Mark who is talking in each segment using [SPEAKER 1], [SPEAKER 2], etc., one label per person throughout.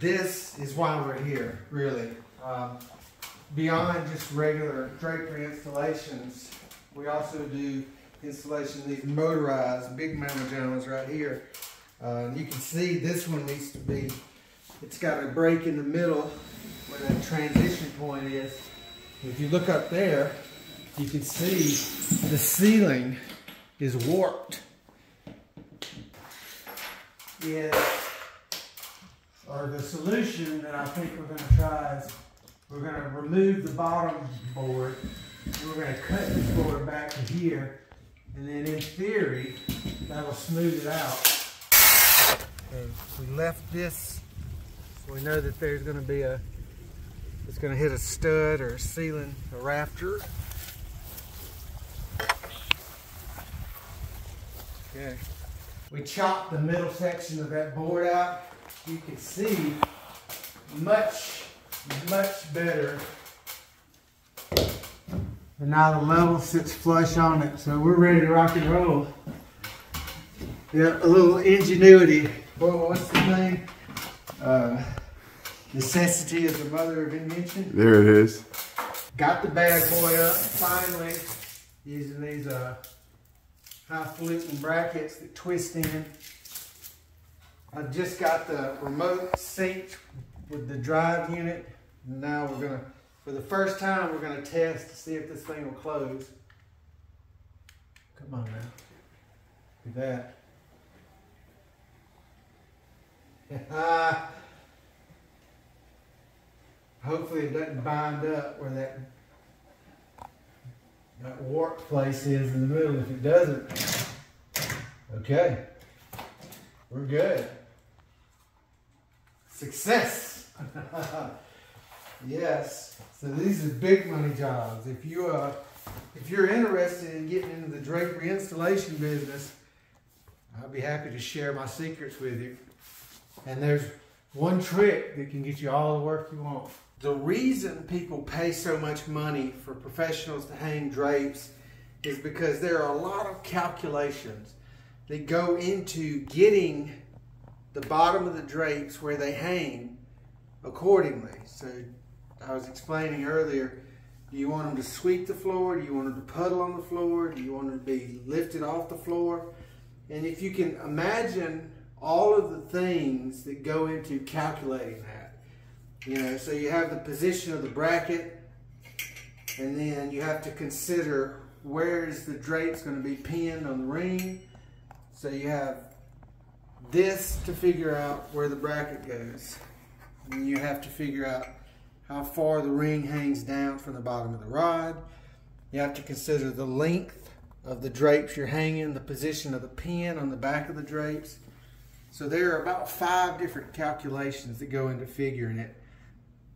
[SPEAKER 1] this is why we're here, really. Beyond just regular drapery installations, we also do installation of these motorized big mama jones right here. You can see this one needs to be, it's got a break in the middle where that transition point is. If you look up there, you can see the ceiling is warped. Or the solution that I think we're going to try is we're going to remove the bottom board. We're going to cut this board back to here, and then in theory, that'll smooth it out. And we left this, so we know that there's going to be it's going to hit a stud or a ceiling, a rafter. Okay. We chopped the middle section of that board out. You can see much better. And now the level sits flush on it, so we're ready to rock and roll. Yeah, a little ingenuity. What's the name? Necessity is the mother of invention.
[SPEAKER 2] There it is.
[SPEAKER 1] Got the bad boy up finally using these highfalutin brackets that twist in. I just got the remote synced with the drive unit. Now we're gonna, for the first time, we're gonna test to see if this thing will close. Come on now. Look at that. Hopefully it doesn't bind up where that warped place is in the middle. If it doesn't, okay, we're good. Success. Yes. So these are big money jobs. If you're interested in getting into the drapery installation business, I'll be happy to share my secrets with you. And there's one trick that can get you all the work you want. The reason people pay so much money for professionals to hang drapes is because there are a lot of calculations that go into getting the bottom of the drapes where they hang accordingly. So I was explaining earlier, do you want them to sweep the floor? Do you want them to puddle on the floor? Do you want them to be lifted off the floor? And if you can imagine all of the things that go into calculating that, you know, so you have the position of the bracket, and then you have to consider where is the drapes going to be pinned on the ring. So you have this to figure out where the bracket goes. And you have to figure out how far the ring hangs down from the bottom of the rod. You have to consider the length of the drapes you're hanging, the position of the pin on the back of the drapes. So there are about 5 different calculations that go into figuring it.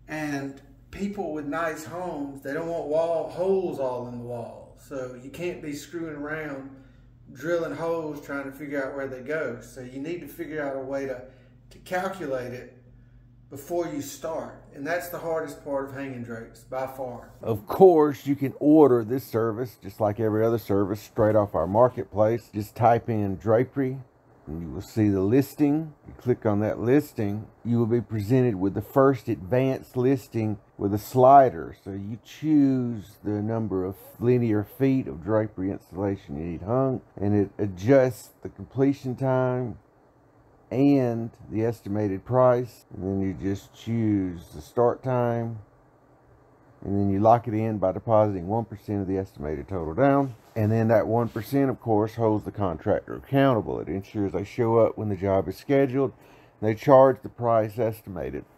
[SPEAKER 1] And people with nice homes, they don't want holes all in the wall. So you can't be screwing around drilling holes trying to figure out where they go. So you need to figure out a way to calculate it before you start. And that's the hardest part of hanging drapes, by far.
[SPEAKER 2] Of course, you can order this service, just like every other service, straight off our marketplace. Just type in drapery, and you will see the listing. You click on that listing, you will be presented with the first advanced listing with a slider. So you choose the number of linear feet of drapery installation you need hung, and it adjusts the completion time and the estimated price. And then you just choose the start time, and then you lock it in by depositing 1% of the estimated total down. And then that 1%, of course, holds the contractor accountable. It ensures they show up when the job is scheduled. They charge the price estimated.